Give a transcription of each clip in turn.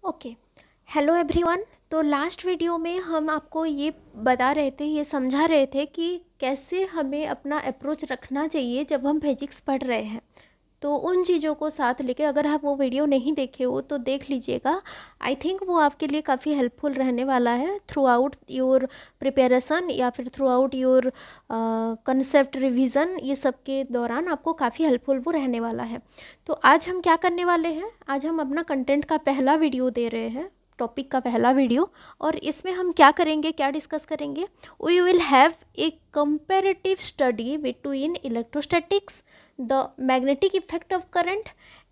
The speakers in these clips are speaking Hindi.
ओके। Hello everyone. तो लास्ट वीडियो में हम आपको ये बता रहे थे, ये समझा रहे थे कि कैसे हमें अपना अप्रोच रखना चाहिए जब हम फिजिक्स पढ़ रहे हैं। तो उन चीज़ों को साथ लेके, अगर आप वो वीडियो नहीं देखे हो तो देख लीजिएगा। आई थिंक वो आपके लिए काफ़ी हेल्पफुल रहने वाला है थ्रू आउट योर प्रिपरेशन या फिर through out your concept revision. ये सब के दौरान आपको काफ़ी हेल्पफुल वो रहने वाला है। तो आज हम क्या करने वाले हैं, आज हम अपना कंटेंट का पहला वीडियो दे रहे हैं, टॉपिक का पहला वीडियो। और इसमें हम क्या करेंगे, क्या डिस्कस करेंगे, we will have a comparative study between electrostatics, the magnetic effect of current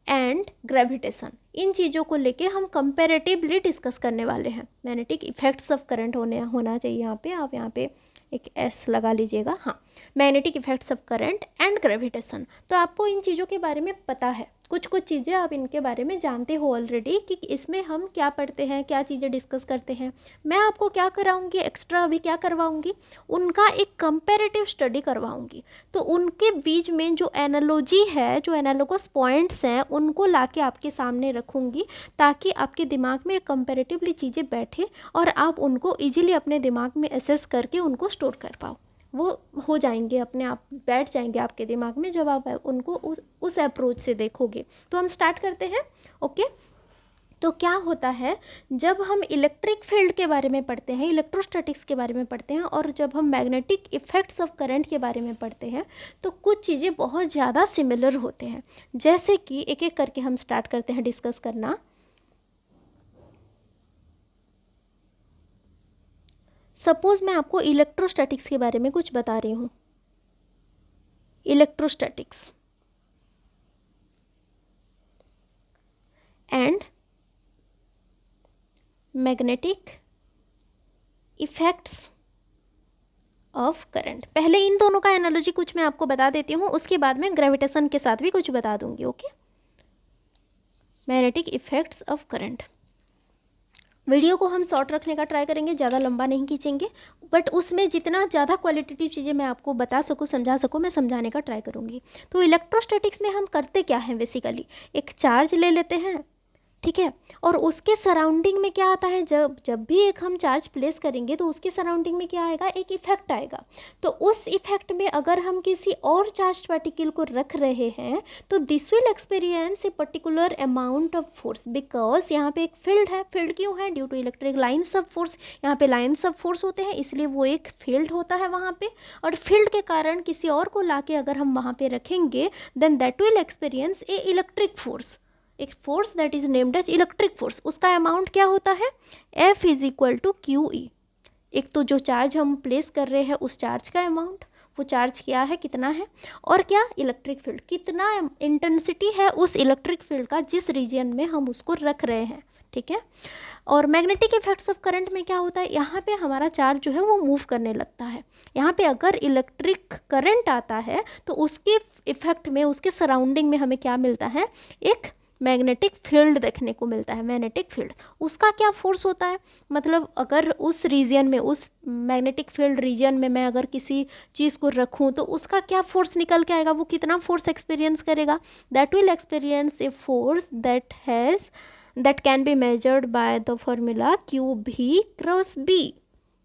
and gravitation. इन चीज़ों को लेके हम कंपैरेटिवली डिस्कस करने वाले हैं। मैग्नेटिक इफेक्ट्स ऑफ करंट होना चाहिए यहाँ पे, आप यहाँ पे एक एस लगा लीजिएगा। हाँ, magnetic effects of current and gravitation. तो आपको इन चीज़ों के बारे में पता है, कुछ कुछ चीज़ें आप इनके बारे में जानते हो ऑलरेडी कि इसमें हम क्या पढ़ते हैं, क्या चीज़ें डिस्कस करते हैं। मैं आपको क्या कराऊंगी एक्स्ट्रा, अभी क्या करवाऊंगी, उनका एक कंपैरेटिव स्टडी करवाऊंगी। तो उनके बीच में जो एनालॉजी है, जो एनालोगस पॉइंट्स हैं, उनको लाके आपके सामने रखूंगी ताकि आपके दिमाग में कंपैरेटिवली चीज़ें बैठे और आप उनको इजीली अपने दिमाग में एसेस करके उनको स्टोर कर पाओ। वो हो जाएंगे, अपने आप बैठ जाएंगे आपके दिमाग में जब आप उनको उस अप्रोच से देखोगे। तो हम स्टार्ट करते हैं। ओके। तो क्या होता है, जब हम इलेक्ट्रिक फील्ड के बारे में पढ़ते हैं, इलेक्ट्रोस्टैटिक्स के बारे में पढ़ते हैं, और जब हम मैग्नेटिक इफेक्ट्स ऑफ करंट के बारे में पढ़ते हैं, तो कुछ चीज़ें बहुत ज़्यादा सिमिलर होते हैं। जैसे कि एक एक करके हम स्टार्ट करते हैं डिस्कस करना। सपोज मैं आपको इलेक्ट्रोस्टैटिक्स के बारे में कुछ बता रही हूँ। Electrostatics and magnetic effects of current. पहले इन दोनों का एनालॉजी कुछ मैं आपको बता देती हूँ, उसके बाद में ग्रेविटेशन के साथ भी कुछ बता दूंगी। Okay. Magnetic effects of current. Video को हम शॉर्ट रखने का ट्राई करेंगे, ज़्यादा लंबा नहीं खींचेंगे, बट उसमें जितना ज़्यादा क्वालिटेटिव चीज़ें मैं आपको बता सकूँ, समझा सकूँ, मैं समझाने का ट्राई करूँगी। तो इलेक्ट्रोस्टैटिक्स में हम करते क्या हैं, बेसिकली एक चार्ज ले लेते हैं, ठीक है, और उसके सराउंडिंग में क्या आता है, जब जब भी एक हम चार्ज प्लेस करेंगे तो उसके सराउंडिंग में क्या आएगा, एक इफेक्ट आएगा। तो उस इफेक्ट में अगर हम किसी और चार्ज पार्टिकल को रख रहे हैं तो this will experience a particular amount of force, because यहाँ पे एक फील्ड है। फील्ड क्यों है, due to electric lines of force. यहाँ पे लाइन्स ऑफ फोर्स होते हैं, इसलिए वो एक फील्ड होता है वहाँ पे। और फील्ड के कारण किसी और को लाके अगर हम वहाँ पे रखेंगे, then that will experience a electric force, एक force that is named as electric force. उसका अमाउंट क्या होता है, F is equal to Q E. एक तो जो चार्ज हम प्लेस कर रहे हैं उस चार्ज का अमाउंट, वो चार्ज क्या है, कितना है, और क्या इलेक्ट्रिक फील्ड, कितना इंटेंसिटी है उस इलेक्ट्रिक फील्ड का जिस रीजन में हम उसको रख रहे हैं, ठीक है। और मैग्नेटिक इफेक्ट्स ऑफ करंट में क्या होता है, यहाँ पे हमारा चार्ज जो है वो मूव करने लगता है। यहाँ पे अगर इलेक्ट्रिक करंट आता है तो उसके इफेक्ट में, उसके सराउंडिंग में हमें क्या मिलता है, एक मैग्नेटिक फील्ड देखने को मिलता है। मैग्नेटिक फील्ड, उसका क्या फोर्स होता है, मतलब अगर उस रीजन में, उस मैग्नेटिक फील्ड रीजन में मैं अगर किसी चीज़ को रखूं तो उसका क्या फोर्स निकल के आएगा, वो कितना फोर्स एक्सपीरियंस करेगा, that will experience a force that can be measured by the formula Q भी क्रॉस बी।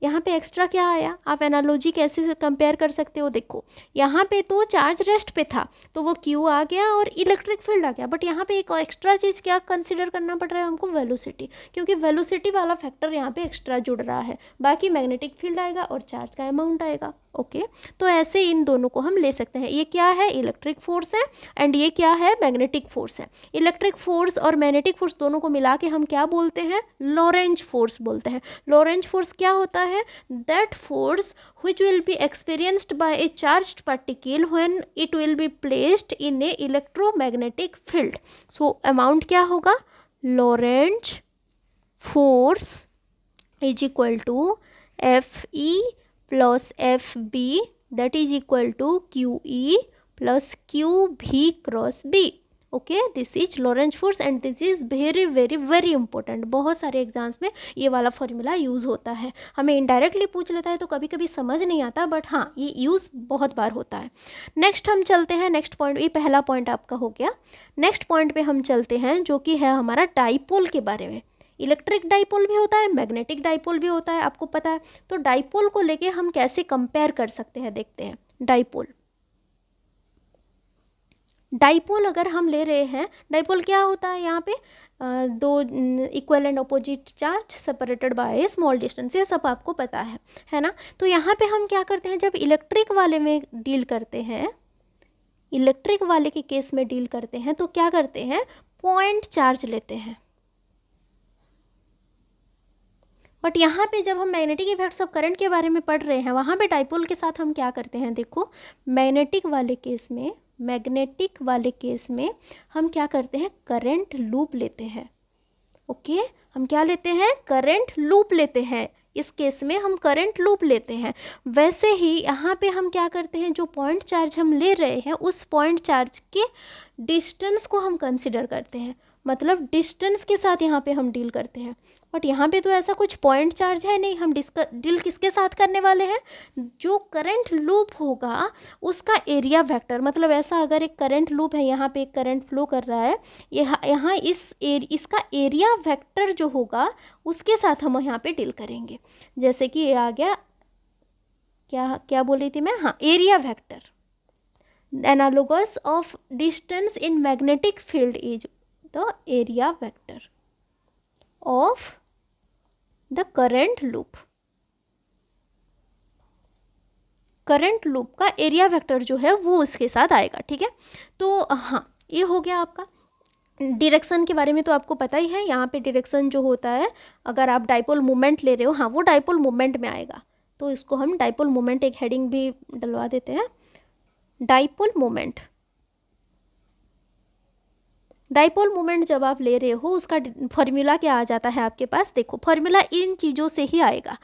यहाँ पे एक्स्ट्रा क्या आया, आप एनालॉजी कैसे कंपेयर कर सकते हो, देखो यहाँ पे तो चार्ज रेस्ट पे था तो वो क्यू आ गया और इलेक्ट्रिक फील्ड आ गया, बट यहाँ पे एक एक्स्ट्रा चीज़ क्या कंसीडर करना पड़ रहा है हमको, वेलोसिटी, क्योंकि वेलोसिटी वाला फैक्टर यहाँ पे एक्स्ट्रा जुड़ रहा है। बाकी मैग्नेटिक फील्ड आएगा और चार्ज का अमाउंट आएगा। ओके। तो ऐसे इन दोनों को हम ले सकते हैं। ये क्या है, इलेक्ट्रिक फोर्स है, एंड ये क्या है, मैग्नेटिक फोर्स है। इलेक्ट्रिक फोर्स और मैग्नेटिक फोर्स दोनों को मिला के हम क्या बोलते हैं, लॉरेंज फोर्स बोलते हैं। लॉरेंज फोर्स क्या होता है, that force which will be experienced by a charged particle when it will be placed in a electromagnetic field. So amount क्या होगा, Lorentz force is equal to Fe plus Fb that is equal to QE plus QV cross B. Okay, this is Lorentz force and this is very very very important. बहुत सारे एग्जाम्स में ये वाला फॉर्मूला यूज़ होता है। हमें इनडायरेक्टली पूछ लेता है तो कभी कभी समझ नहीं आता, बट हाँ ये यूज़ बहुत बार होता है। नेक्स्ट हम चलते हैं, नेक्स्ट पॉइंट, ये पहला पॉइंट आपका हो गया। नेक्स्ट पॉइंट पे हम चलते हैं जो कि है हमारा डाइपोल के बारे में। इलेक्ट्रिक डाइपोल भी होता है, मैग्नेटिक डाइपोल भी होता है, आपको पता है। तो डाइपोल को लेके हम कैसे कंपेयर कर सकते हैं, देखते हैं। डाइपोल, डाइपोल अगर हम ले रहे हैं, डाइपोल क्या होता है, यहाँ पे दो equal and opposite charge separated by A small distance, ये सब आपको पता है ना। तो यहाँ पे हम क्या करते हैं, जब इलेक्ट्रिक वाले में डील करते हैं, इलेक्ट्रिक वाले के केस में डील करते हैं, तो क्या करते हैं, पॉइंट चार्ज लेते हैं। बट यहाँ पे जब हम मैग्नेटिक इफेक्ट्स ऑफ करंट के बारे में पढ़ रहे हैं, वहाँ पे डाइपोल के साथ हम क्या करते हैं, देखो मैग्नेटिक वाले केस में, मैग्नेटिक वाले केस में हम क्या करते हैं, करंट लूप लेते हैं। ओके, हम क्या लेते हैं, करंट लूप लेते हैं। इस केस में हम करंट लूप लेते हैं। वैसे ही यहाँ पे हम क्या करते हैं, जो पॉइंट चार्ज हम ले रहे हैं, उस पॉइंट चार्ज के डिस्टेंस को हम कंसिडर करते हैं, मतलब डिस्टेंस के साथ यहाँ पे हम डील करते हैं। बट यहाँ पे तो ऐसा कुछ पॉइंट चार्ज है नहीं, हम डील किसके साथ करने वाले हैं, जो करंट लूप होगा उसका एरिया वेक्टर। मतलब ऐसा अगर एक करंट लूप है, यहाँ पे एक करंट फ्लो कर रहा है, यहाँ इसका एरिया वेक्टर जो होगा उसके साथ हम यहाँ पे डील करेंगे। जैसे कि ये आ गया, क्या क्या बोल रही थी मैं, हाँ, area vector. Analogous of distance in magnetic field is the area vector of the current loop. Current loop का एरिया वेक्टर जो है वो उसके साथ आएगा, ठीक है। तो हाँ, ये हो गया आपका। डायरेक्शन के बारे में तो आपको पता ही है, यहाँ पे डायरेक्शन जो होता है, अगर आप डाइपोल मोमेंट ले रहे हो, हाँ, वो डाइपोल मोमेंट में आएगा। तो इसको हम डाइपोल मोमेंट, एक हेडिंग भी डलवा देते हैं, डाइपोल मोमेंट। डाइपोल मोमेंट जब आप ले रहे हो, उसका फॉर्मूला क्या आ जाता है आपके पास, देखो फॉर्मूला इन चीज़ों से ही आएगा।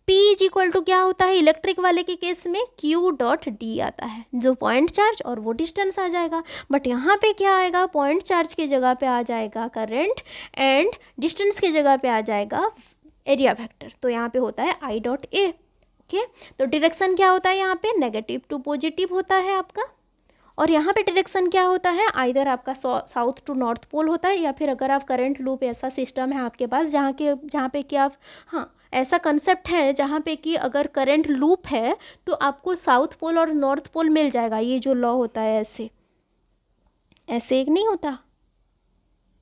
P इज इक्वल टू क्या होता है, इलेक्ट्रिक वाले के केस में Q डॉट डी आता है, जो पॉइंट चार्ज और वो डिस्टेंस आ जाएगा। बट यहाँ पे क्या आएगा, पॉइंट चार्ज की जगह पे आ जाएगा करंट, एंड डिस्टेंस की जगह पे आ जाएगा एरिया वेक्टर। तो यहाँ पे होता है I डॉट ए। ओके, तो डायरेक्शन क्या होता है, यहाँ पे नेगेटिव टू पॉजिटिव होता है आपका। और यहाँ पे डायरेक्शन क्या होता है, आइदर आपका साउथ टू नॉर्थ पोल होता है, या फिर अगर आप करंट लूप, ऐसा सिस्टम है आपके पास जहाँ पे कि आप, हाँ, ऐसा कंसेप्ट है जहाँ पे कि अगर करंट लूप है तो आपको साउथ पोल और नॉर्थ पोल मिल जाएगा। ये जो लॉ होता है, ऐसे ऐसे एक नहीं होता,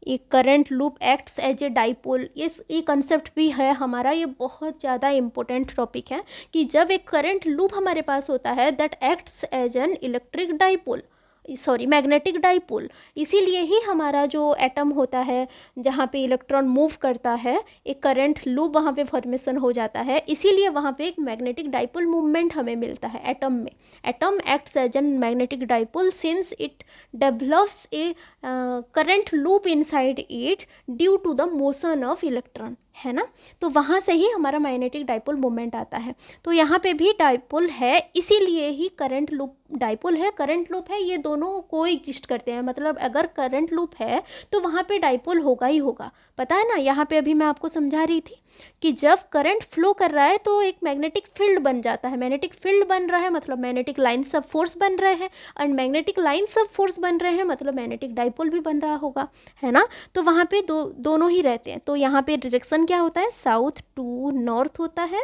ये current loop acts as a dipole, ये कंसेप्ट भी है हमारा। ये बहुत ज़्यादा इंपॉर्टेंट टॉपिक है कि जब एक करंट लूप हमारे पास होता है, that acts as an electric dipole, sorry magnetic dipole. इसीलिए ही हमारा जो एटम होता है, जहाँ पे इलेक्ट्रॉन मूव करता है, एक करंट लूप वहाँ पे फॉर्मेशन हो जाता है, इसीलिए वहाँ पे एक मैग्नेटिक डाइपोल मूवमेंट हमें मिलता है एटम में। Atom acts as an magnetic dipole since it develops a current loop inside it due to the motion of electron, है ना। तो वहाँ से ही हमारा मैग्नेटिक डाइपोल मोमेंट आता है। तो यहाँ पे भी डाइपोल है, इसीलिए ही करंट लूप डाइपोल है, करंट लूप है, ये दोनों को एग्जिस्ट करते हैं। मतलब अगर करंट लूप है तो वहाँ पे डाइपोल होगा ही होगा, पता है ना। यहाँ पे अभी मैं आपको समझा रही थी कि जब करंट फ्लो कर रहा है तो एक मैग्नेटिक फील्ड बन जाता है। मैग्नेटिक फील्ड बन रहा है मतलब मैग्नेटिक लाइन्स ऑफ फोर्स बन रहे हैं, और मैग्नेटिक लाइन्स ऑफ फोर्स बन रहे हैं मतलब मैग्नेटिक डाइपोल भी बन रहा होगा, है ना। तो वहाँ पे दोनों ही रहते हैं। तो यहाँ पे डायरेक्शन क्या होता है, साउथ टू नॉर्थ होता है।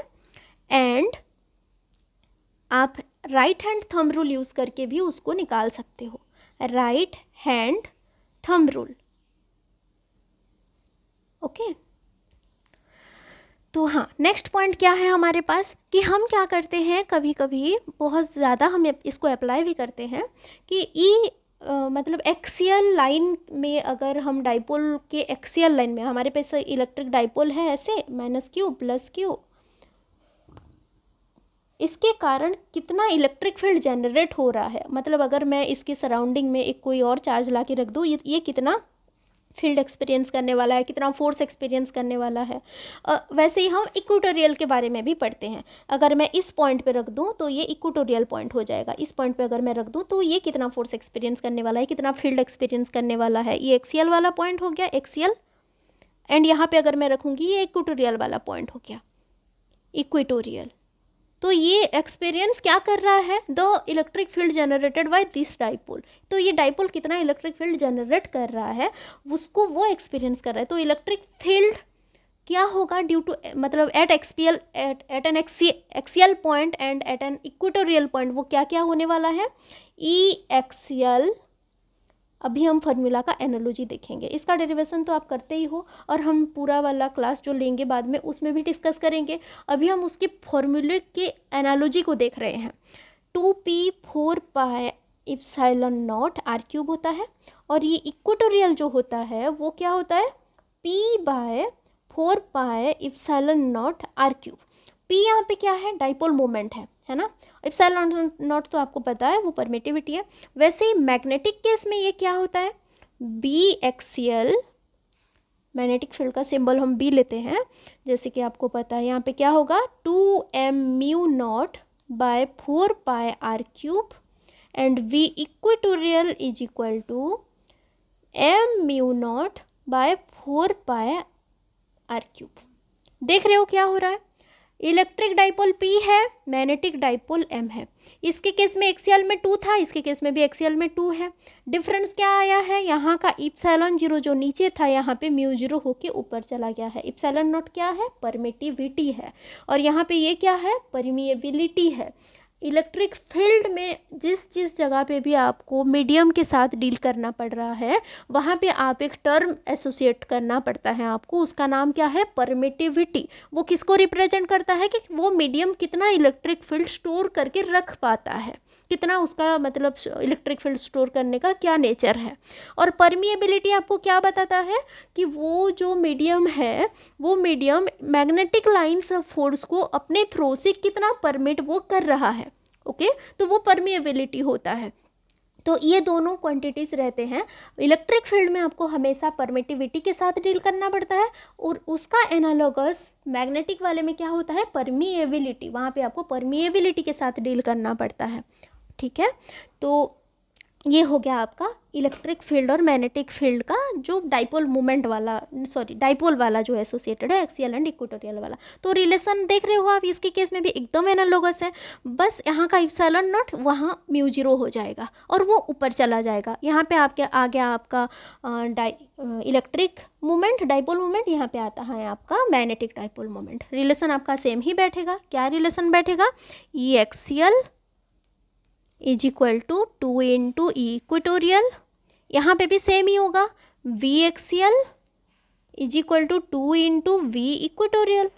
एंड आप right hand thumb rule use करके भी उसको निकाल सकते हो, right hand thumb rule. Okay, तो हाँ, नेक्स्ट पॉइंट क्या है हमारे पास कि हम क्या करते हैं, कभी कभी बहुत ज़्यादा हम इसको अप्लाई भी करते हैं कि मतलब एक्सियल लाइन में, अगर हम डाइपोल के एक्सियल लाइन में, हमारे पास इलेक्ट्रिक डाइपोल है ऐसे -Q + Q, इसके कारण कितना इलेक्ट्रिक फील्ड जनरेट हो रहा है। मतलब अगर मैं इसके सराउंडिंग में एक कोई और चार्ज ला के रख दूँ, ये कितना फील्ड एक्सपीरियंस करने वाला है, कितना फोर्स एक्सपीरियंस करने वाला है। वैसे ही हम इक्वेटोरियल के बारे में भी पढ़ते हैं। अगर मैं इस पॉइंट पे रख दूं तो ये इक्वेटोरियल पॉइंट हो जाएगा, इस पॉइंट पे अगर मैं रख दूं तो ये कितना फोर्स एक्सपीरियंस करने वाला है, कितना फील्ड एक्सपीरियंस करने वाला है। ये एक्सियल वाला पॉइंट हो गया, एक्सियल। एंड यहाँ पे अगर मैं रखूँगी, ये इक्वेटोरियल वाला पॉइंट हो गया, इक्वेटोरियल। तो ये एक्सपीरियंस क्या कर रहा है, the electric field generated by this dipole. तो ये डाइपोल कितना इलेक्ट्रिक फील्ड जनरेट कर रहा है, उसको वो एक्सपीरियंस कर रहा है। तो इलेक्ट्रिक फील्ड क्या होगा ड्यू टू मतलब at an axial point and at an equatorial point, वो क्या क्या होने वाला है, ई एक्सियल। अभी हम फार्मूला का एनालॉजी देखेंगे, इसका डेरिवेशन तो आप करते ही हो और हम पूरा वाला क्लास जो लेंगे बाद में उसमें भी डिस्कस करेंगे। अभी हम उसके फॉर्मूले के एनालॉजी को देख रहे हैं। 2p4 epsilon naught r cube होता है, और ये इक्वेटोरियल जो होता है वो क्या होता है, p/4 epsilon naught r cube. p यहाँ पे क्या है, डाइपोल मोमेंट है ना। इप्सिलॉन नॉट तो आपको पता है वो परमिटिविटी है। वैसे ही मैग्नेटिक केस में ये क्या होता है, बी एक्सियल। मैग्नेटिक फील्ड का सिंबल हम बी लेते हैं, जैसे कि आपको पता है यहाँ पे क्या होगा, 2m/4πr³ and v equatorial is equal to m/4πr³। देख रहे हो क्या हो रहा है, इलेक्ट्रिक डाइपोल P है, मैग्नेटिक डाइपोल M है। इसके केस में एक्सियल में 2 था, इसके केस में भी एक्सियल में 2 है। डिफरेंस क्या आया है, यहाँ का इप्सिलॉन 0 जो नीचे था यहाँ पे μ0 होके ऊपर चला गया है। इप्सिलॉन नॉट क्या है, परमिटिविटी है, और यहाँ पे ये क्या है, परमिएबिलिटी है। इलेक्ट्रिक फील्ड में जिस जगह पे भी आपको मीडियम के साथ डील करना पड़ रहा है वहाँ पे आप एक टर्म एसोसिएट करना पड़ता है आपको, उसका नाम क्या है, परमिटिविटी। वो किसको रिप्रेजेंट करता है कि वो मीडियम कितना इलेक्ट्रिक फील्ड स्टोर करके रख पाता है, कितना उसका मतलब इलेक्ट्रिक फील्ड स्टोर करने का क्या नेचर है। और परमिएबिलिटी आपको क्या बताता है कि वो जो मीडियम है वो medium magnetic lines of force को अपने थ्रो से कितना परमिट वो कर रहा है। ओके, तो वो परमिएबिलिटी होता है। तो ये दोनों क्वांटिटीज़ रहते हैं। इलेक्ट्रिक फील्ड में आपको हमेशा परमिटिविटी के साथ डील करना पड़ता है, और उसका एनालॉगस मैग्नेटिक वाले में क्या होता है, परमिएबिलिटी। वहाँ पे आपको परमिएबिलिटी के साथ डील करना पड़ता है। ठीक है, तो ये हो गया आपका इलेक्ट्रिक फील्ड और मैग्नेटिक फील्ड का जो डाइपोल मोमेंट वाला, डाइपोल वाला जो एसोसिएटेड है, एक्सियल एंड इक्वेटोरियल वाला। तो रिलेशन देख रहे हो आप, इसके केस में भी एकदम एनालॉगस है। बस यहाँ का इप्सिलॉन नॉट वहाँ μ0 हो जाएगा और वो ऊपर चला जाएगा। यहाँ पे आपके आ गया आपका इलेक्ट्रिक मोमेंट, डाइपोल मोमेंट, यहाँ पे आता है आपका मैग्नेटिक डाइपोल मोमेंट। रिलेशन आपका सेम ही बैठेगा। क्या रिलेशन बैठेगा, E axial is equal to 2 into E equatorial. यहाँ पे भी सेम ही होगा, V axial is equal to 2 into V equatorial,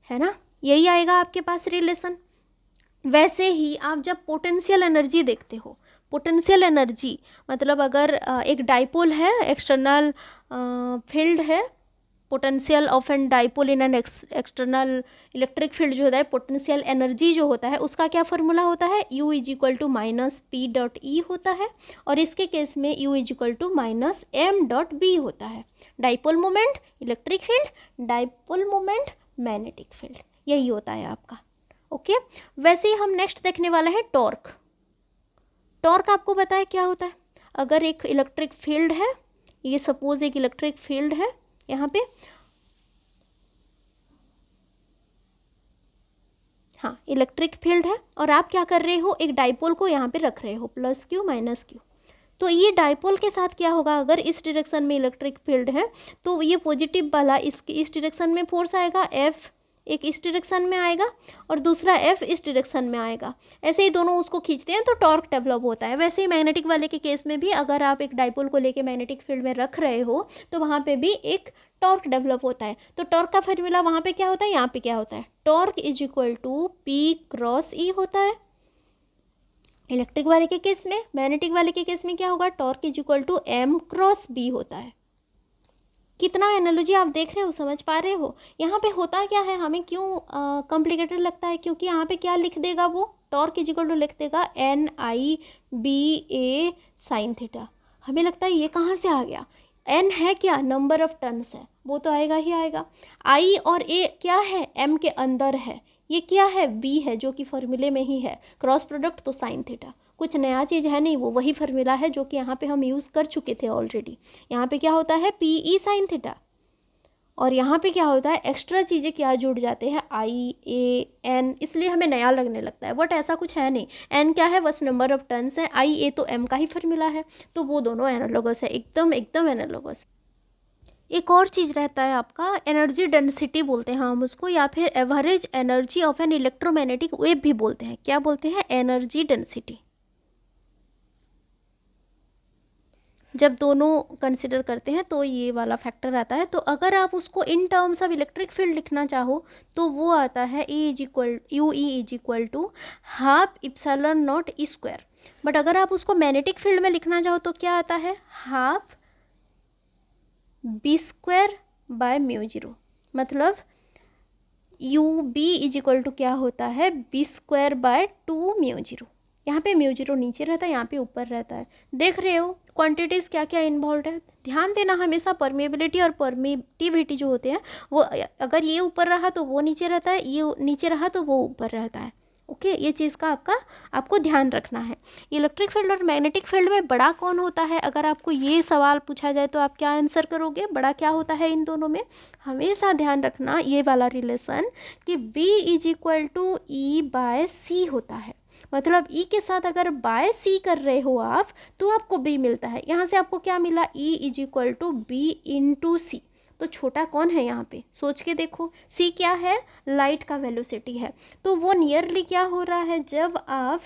है ना, यही आएगा आपके पास रिलेशन। वैसे ही आप जब पोटेंशियल एनर्जी देखते हो, पोटेंशियल एनर्जी मतलब अगर एक डाइपोल है, एक्सटर्नल फील्ड है, potential of an dipole in an external electric field जो होता है, पोटेंशियल एनर्जी जो होता है उसका क्या फॉर्मूला होता है, U is equal to -P.E होता है, और इसके केस में U is equal to -M.B होता है। Dipole moment electric field, dipole moment magnetic field, यही होता है आपका। ओके, वैसे ही हम नेक्स्ट देखने वाला है टॉर्क। टॉर्क आपको पता है क्या होता है, अगर एक इलेक्ट्रिक फील्ड है, ये सपोज एक इलेक्ट्रिक फील्ड है यहाँ पे, हाँ इलेक्ट्रिक फील्ड है, और आप क्या कर रहे हो, एक डाइपोल को यहाँ पे रख रहे हो, +Q -Q। तो ये डाइपोल के साथ क्या होगा, अगर इस डायरेक्शन में इलेक्ट्रिक फील्ड है तो ये पॉजिटिव वाला इस डायरेक्शन में फोर्स आएगा, F एक इस डायरेक्शन में आएगा और दूसरा F इस डायरेक्शन में आएगा। ऐसे ही दोनों उसको खींचते हैं तो टॉर्क डेवलप होता है। वैसे ही मैग्नेटिक वाले के केस में भी अगर आप एक डाइपोल को लेके मैग्नेटिक फील्ड में रख रहे हो तो वहाँ पे भी एक टॉर्क डेवलप होता है। तो टॉर्क का फॉर्मूला वहाँ पे क्या होता है, यहाँ पे क्या होता है, torque is equal to P×E होता है इलेक्ट्रिक वाले के केस में। मैग्नेटिक वाले के केस में क्या होगा, torque is equal to M×B होता है। कितना एनालॉजी आप देख रहे हो, समझ पा रहे हो। यहाँ पे होता क्या है, हमें क्यों कॉम्प्लिकेटेड लगता है, क्योंकि यहाँ पे क्या लिख देगा वो, टॉर्क इज इक्वल टू लिख देगा NIBA sin थीटा। हमें लगता है ये कहाँ से आ गया, N है क्या, नंबर ऑफ टर्न्स है, वो तो आएगा ही आएगा। I और A क्या है, M के अंदर है, ये क्या है, B है जो कि फॉर्मूले में ही है, क्रॉस प्रोडक्ट तो साइन थीटा। कुछ नया चीज़ है नहीं, वो वही फॉर्मूला है जो कि यहाँ पे हम यूज़ कर चुके थे ऑलरेडी। यहाँ पे क्या होता है, PE sin थीटा, और यहाँ पे क्या होता है, एक्स्ट्रा चीज़ें क्या जुड़ जाते हैं, I A N, इसलिए हमें नया लगने लगता है, बट ऐसा कुछ है नहीं। N क्या है, बस नंबर ऑफ टर्न्स है, I A तो M का ही फॉर्मूला है, तो वो दोनों एनालॉगस है, एकदम एकदम एनालॉगस। एक और चीज़ रहता है आपका एनर्जी डेंसिटी बोलते हैं हम उसको, या फिर average energy of an electromagnetic wave भी बोलते हैं। क्या बोलते हैं? Energy density. जब दोनों कंसिडर करते हैं तो ये वाला फैक्टर आता है। तो अगर आप उसको in terms of electric field लिखना चाहो तो वो आता है E=UE half epsilon not E square. But अगर आप उसको मैग्नेटिक फील्ड में लिखना चाहो तो क्या आता है? Half B square by mu zero. मतलब UB क्या होता है? B square by 2 mu zero. यहाँ पे म्यू जीरो नीचे रहता है, यहाँ पे ऊपर रहता है। देख रहे हो क्वांटिटीज़ क्या क्या इन्वॉल्व है। ध्यान देना हमेशा, परमेबिलिटी और परमिटिविटी जो होते हैं वो अगर ये ऊपर रहा तो वो नीचे रहता है, ये नीचे रहा तो वो ऊपर रहता है। ओके, ये चीज़ का आपको ध्यान रखना है। इलेक्ट्रिक फील्ड और मैग्नेटिक फील्ड में बड़ा कौन होता है? अगर आपको ये सवाल पूछा जाए तो आप क्या आंसर करोगे? बड़ा क्या होता है इन दोनों में? हमेशा ध्यान रखना ये वाला रिलेशन कि V=E/C होता है। मतलब E के साथ अगर बाय C कर रहे हो आप तो आपको B मिलता है। यहाँ से आपको क्या मिला? E=B/C। तो छोटा कौन है यहाँ पे? सोच के देखो। C क्या है? लाइट का वेलोसिटी है। तो वो नियरली क्या हो रहा है? जब आप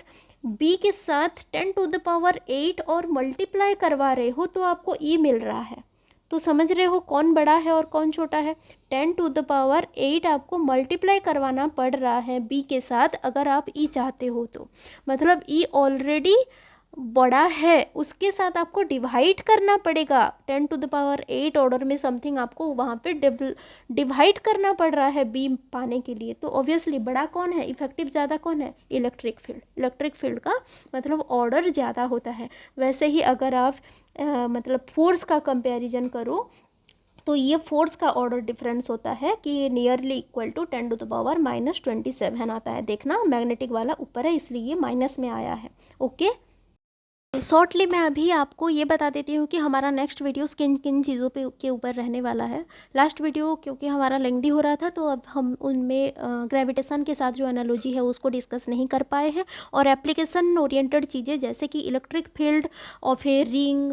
B के साथ 10⁸ और मल्टीप्लाई करवा रहे हो तो आपको E मिल रहा है। तो समझ रहे हो कौन बड़ा है और कौन छोटा है? 10⁸ आपको मल्टीप्लाई करवाना पड़ रहा है B के साथ अगर आप E चाहते हो तो। मतलब E ऑलरेडी बड़ा है, उसके साथ आपको डिवाइड करना पड़ेगा। 10⁸ ऑर्डर में समथिंग आपको वहाँ पे डिवाइड करना पड़ रहा है B पाने के लिए। तो ऑब्वियसली बड़ा कौन है? इफेक्टिव ज़्यादा कौन है? Electric field. इलेक्ट्रिक फील्ड का मतलब ऑर्डर ज़्यादा होता है। वैसे ही अगर आप मतलब फोर्स का कंपैरिजन करो तो ये फोर्स का ऑर्डर डिफरेंस होता है कि ये नियरली इक्वल टू 10⁻⁻27 आता है। देखना मैग्नेटिक वाला ऊपर है इसलिए ये माइनस में आया है। ओके, शॉर्टली मैं अभी आपको ये बता देती हूँ कि हमारा नेक्स्ट वीडियो किन किन चीज़ों पे के ऊपर रहने वाला है। लास्ट वीडियो क्योंकि हमारा लेंथी हो रहा था तो अब हम उनमें ग्रेविटेशन के साथ जो एनालॉजी है उसको डिस्कस नहीं कर पाए हैं, और एप्लीकेशन ओरिएंटेड चीज़ें जैसे कि electric field of a ring,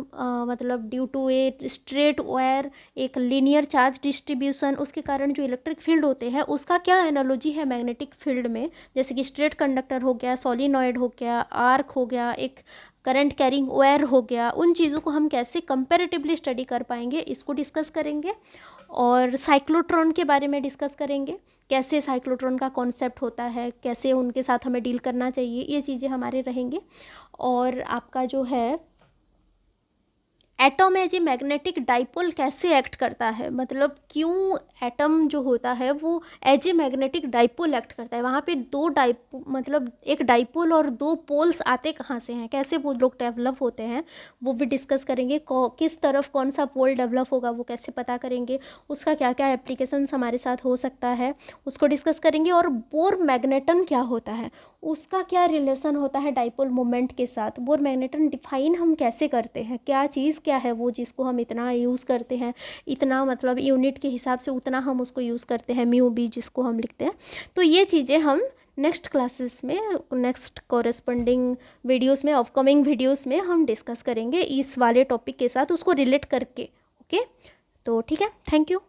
मतलब due to a straight wire, एक लीनियर चार्ज डिस्ट्रीब्यूशन, उसके कारण जो इलेक्ट्रिक फील्ड होते हैं उसका क्या एनालॉजी है मैग्नेटिक फील्ड में, जैसे कि स्ट्रेट कंडक्टर हो गया, सोलिनॉइड हो गया, आर्क हो गया, एक करंट कैरिंग वायर हो गया। उन चीज़ों को हम कैसे कंपैरेटिवली स्टडी कर पाएंगे इसको डिस्कस करेंगे। और साइक्लोट्रॉन के बारे में डिस्कस करेंगे, कैसे साइक्लोट्रॉन का कॉन्सेप्ट होता है, कैसे उनके साथ हमें डील करना चाहिए, ये चीज़ें हमारे रहेंगे। और आपका जो है atom as a magnetic dipole कैसे एक्ट करता है, मतलब क्यों एटम जो होता है वो as a magnetic dipole act करता है। वहाँ पे मतलब एक डाइपोल और दो पोल्स आते कहाँ से हैं, कैसे वो लोग डेवलप होते हैं, वो भी डिस्कस करेंगे। किस तरफ कौन सा पोल डेवलप होगा वो कैसे पता करेंगे, उसका क्या क्या एप्लीकेशंस हमारे साथ हो सकता है उसको डिस्कस करेंगे। और बोर मैग्नेटन क्या होता है, उसका क्या रिलेशन होता है डाइपोल मोमेंट के साथ, बोर मैग्नेटन डिफाइन हम कैसे करते हैं, क्या चीज़ क्या है वो जिसको हम इतना यूज़ करते हैं, इतना मतलब यूनिट के हिसाब से उतना हम उसको यूज़ करते हैं, म्यू बी जिसको हम लिखते हैं। तो ये चीज़ें हम नेक्स्ट क्लासेस में, नेक्स्ट कॉरेस्पॉन्डिंग वीडियोस में, अपकमिंग वीडियोस में हम डिस्कस करेंगे इस वाले टॉपिक के साथ उसको रिलेट करके। ओके, तो ठीक है, थैंक यू।